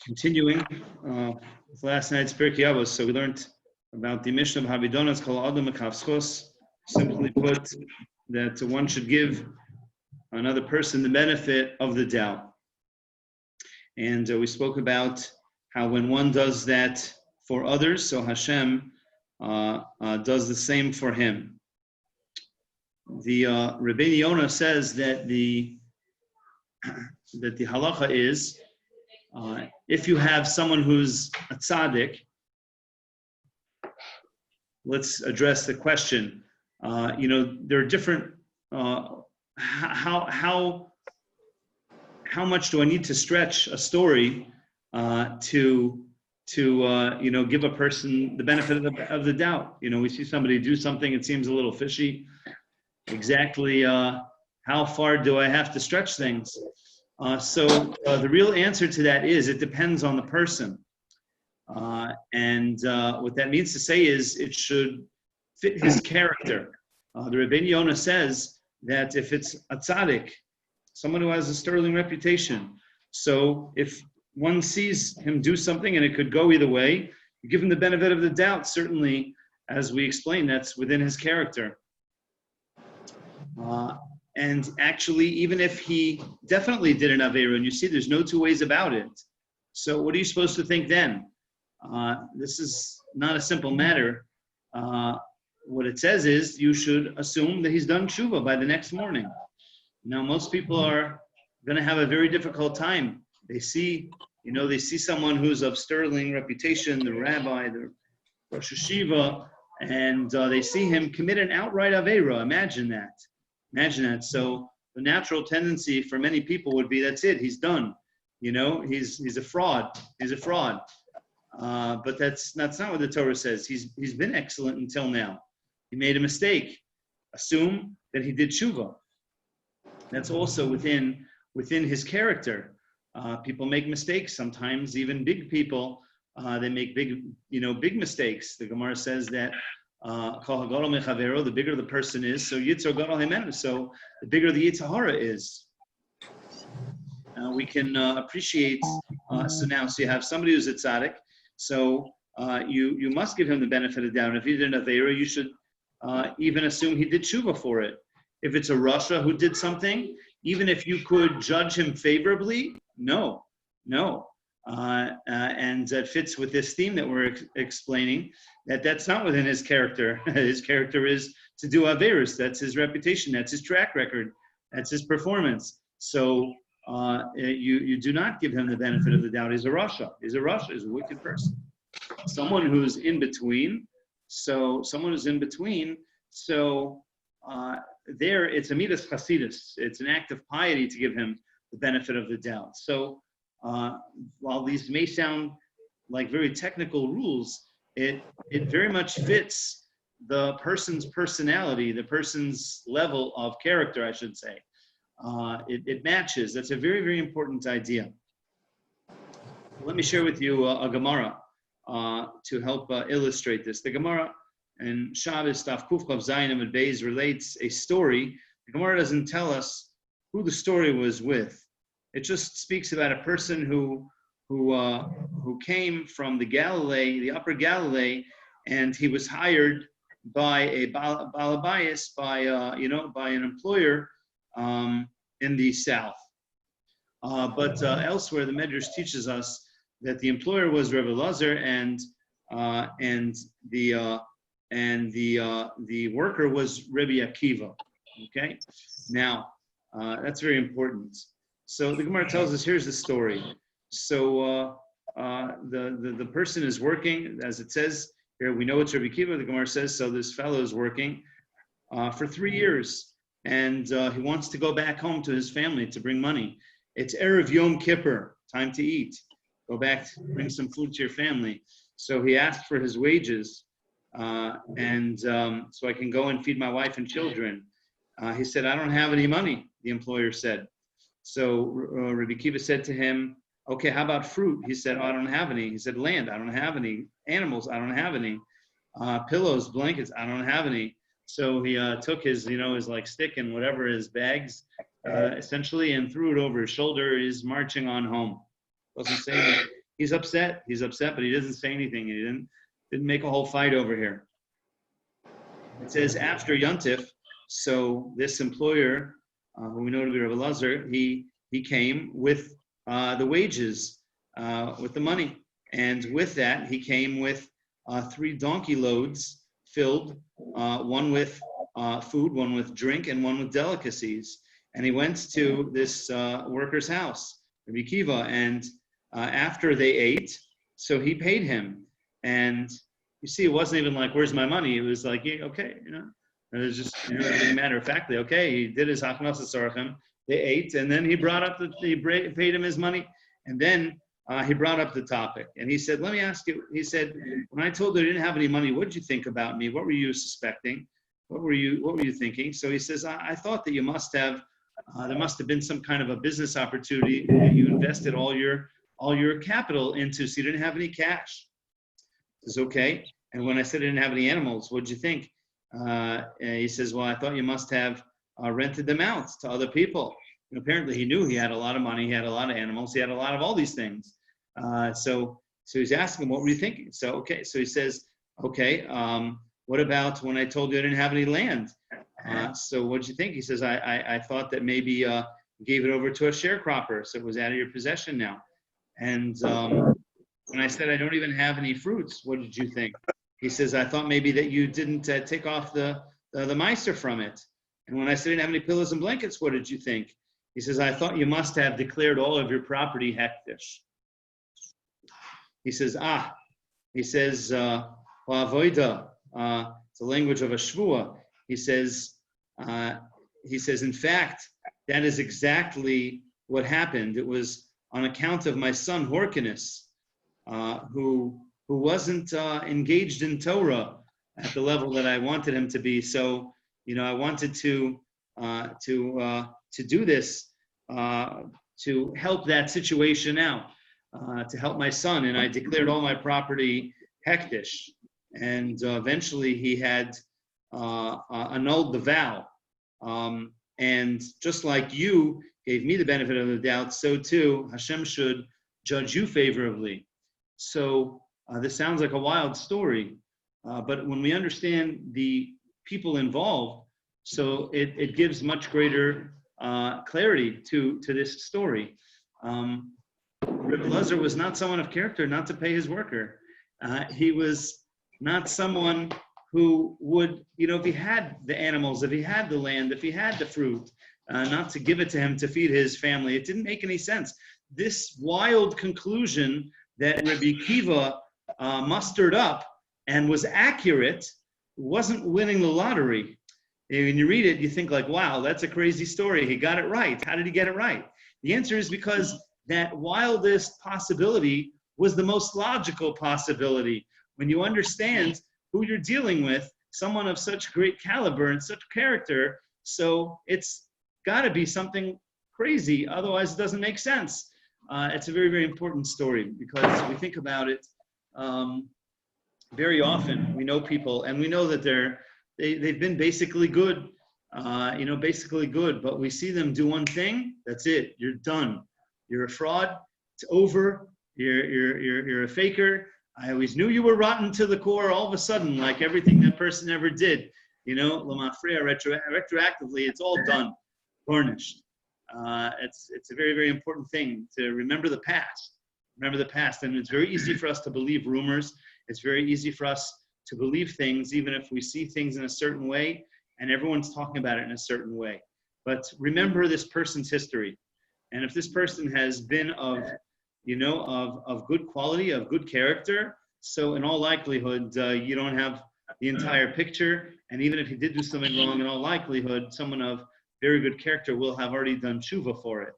Continuing with last night's pirkei avot, so we learned about the mission of Havidonas Kol Adam Mekavschos. Simply put, that one should give another person the benefit of the doubt. And we spoke about how when one does that for others, so Hashem does the same for him. The Rabbeinu Yonah says that the halacha is, if you have someone who's a tzaddik, let's address the question. There are different. How much do I need to stretch a story to give a person the benefit of the doubt? We see somebody do something, it seems a little fishy. Exactly how far do I have to stretch things? So the real answer to that is it depends on the person. And what that means to say is it should fit his character. The Rabbeinu Yonah says that if it's a tzaddik, someone who has a sterling reputation, so if one sees him do something and it could go either way, you give him the benefit of the doubt. Certainly, as we explained, that's within his character. And actually, even if he definitely did an avera, and you see there's no two ways about it, so what are you supposed to think then? This is not a simple matter. What it says is you should assume that he's done tshuva by the next morning. Now, most people are going to have a very difficult time. They see someone who's of sterling reputation, the rabbi, the Rosh Hashiva, and they see him commit an outright avera. Imagine that. So the natural tendency for many people would be, that's it, he's done. He's a fraud. But that's not what the Torah says. He's been excellent until now. He made a mistake. Assume that he did tshuva. That's also within his character. People make mistakes. Sometimes even big people, they make big mistakes. The Gemara says that the bigger the person is, so yitzhar gadol himenu. So the bigger the yetzer hara is. We can appreciate. So you have somebody who's a tzaddik. So you must give him the benefit of the doubt. And if he did an avera, you should even assume he did tshuva for it. If it's a rasha who did something, even if you could judge him favorably, no. And that fits with this theme that we're explaining, that's not within his character. His character is to do averas. That's his reputation. That's his track record. That's his performance. So you do not give him the benefit of the doubt. He's a rasha. He's a wicked person. Someone who's in between. There it's a midas chasidus. It's an act of piety to give him the benefit of the doubt. So while these may sound like very technical rules, it very much fits the person's personality, the person's level of character, I should say. It matches. That's a very, very important idea. Let me share with you a Gemara to help illustrate this. The Gemara in Shabbos Taf Kuf Chav Zayin Amud Beis relates a story. The Gemara doesn't tell us who the story was with. It just speaks about a person who came from the Galilee, the Upper Galilee, and he was hired by a balabayas, by an employer in the south. But elsewhere, the Medrash teaches us that the employer was Rebbe Lazar, and the worker was Rebbe Akiva. Okay, now that's very important. So the Gemara tells us, here's the story. So the person is working, as it says here. We know it's Rebbe Akiva. The Gemara says so. This fellow is working for 3 years, and he wants to go back home to his family to bring money. It's Erev Yom Kippur, time to eat. Go back, bring some food to your family. So he asked for his wages, and so I can go and feed my wife and children. He said, I don't have any money, the employer said. So Rabbi Akiva said to him, okay, how about fruit? He said, I don't have any. He said, land, I don't have any. Animals, I don't have any. Pillows, blankets, I don't have any. So he took his like stick and whatever, his bags, essentially, and threw it over his shoulder. He's marching on home. Doesn't say anything. He's upset. He's upset, but he doesn't say anything. He didn't make a whole fight over here. It says after Yontif, so this employer, who we know to be Rabbi Lazar, he came with the wages, with the money. And with that, he came with 3 donkey loads filled, one with food, one with drink, and one with delicacies. And he went to this worker's house, Rabbi Kiva, and after they ate, so he paid him. And you see, it wasn't even like, where's my money? It was like, yeah, okay, it was just, matter of factly, okay, he did his haknas tzarchim, they ate, and then he paid him his money, and then he brought up the topic, and he said, let me ask you, he said, when I told you I didn't have any money, what did you think about me? What were you suspecting? What were you thinking? So he says, I thought that you must have, there must have been some kind of a business opportunity that you invested all your capital into, so you didn't have any cash. He says, okay. And when I said I didn't have any animals, what did you think? He says, well, I thought you must have rented them out to other people. And apparently he knew he had a lot of money, he had a lot of animals, he had a lot of all these things. So he's asking him, what were you thinking? So he says, okay, what about when I told you I didn't have any land? So what did you think? He says, I thought that maybe you gave it over to a sharecropper, so it was out of your possession now. And when I said I don't even have any fruits, what did you think? He says, I thought maybe that you didn't take off the meiser from it. And when I said I didn't have any pillows and blankets, what did you think? He says, I thought you must have declared all of your property hektish. He says, avoida, it's a language of a shvua. He says, in fact, that is exactly what happened. It was on account of my son Horkinus, who wasn't engaged in Torah at the level that I wanted him to be. So, I wanted to do this to help that situation out, to help my son, and I declared all my property hektish. And eventually he had annulled the vow. And just like you gave me the benefit of the doubt, so too Hashem should judge you favorably. So this sounds like a wild story, but when we understand the people involved, so it gives much greater clarity to this story. Rebbe Lazar was not someone of character not to pay his worker. He was not someone who would, if he had the animals, if he had the land, if he had the fruit, not to give it to him to feed his family. It didn't make any sense. This wild conclusion that Rabbi Kiva mustered up and was accurate wasn't winning the lottery. When you read it, you think like, wow, that's a crazy story. He got it right. How did he get it right? The answer is because that wildest possibility was the most logical possibility. When you understand who you're dealing with, someone of such great caliber and such character, so it's got to be something crazy. Otherwise, it doesn't make sense. It's a very, very important story because we think about it very often. We know people, and we know that they've been basically good, basically good. But we see them do one thing. That's it. You're done. You're a fraud. It's over. You're a faker. I always knew you were rotten to the core. All of a sudden, like everything that person ever did, Lamafreya retroactively, it's all done, varnished. It's a very, very important thing to remember the past. Remember the past, and it's very easy for us to believe rumors. It's very easy for us to believe things, even if we see things in a certain way, and everyone's talking about it in a certain way. But remember this person's history, and if this person has been of good quality, of good character, so in all likelihood, you don't have the entire picture. And even if he did do something wrong, in all likelihood, someone of very good character will have already done tshuva for it.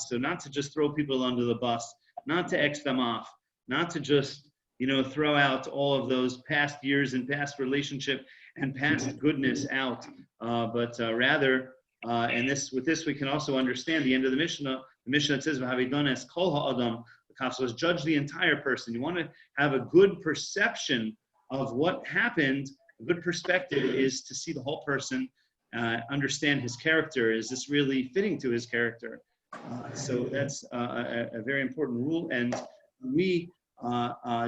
So not to just throw people under the bus, not to X them off, not to just, throw out all of those past years and past relationship and past goodness out, but rather, with this we can also understand the end of the Mishnah. The Mishnah says, "V'havidones kol ha'adam." The Kaf says, judge the entire person. You want to have a good perception of what happened. A good perspective is to see the whole person, understand his character. Is this really fitting to his character? So that's a very important rule, and we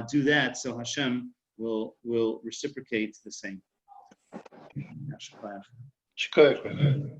do that, so Hashem will reciprocate the same. Shkoyach.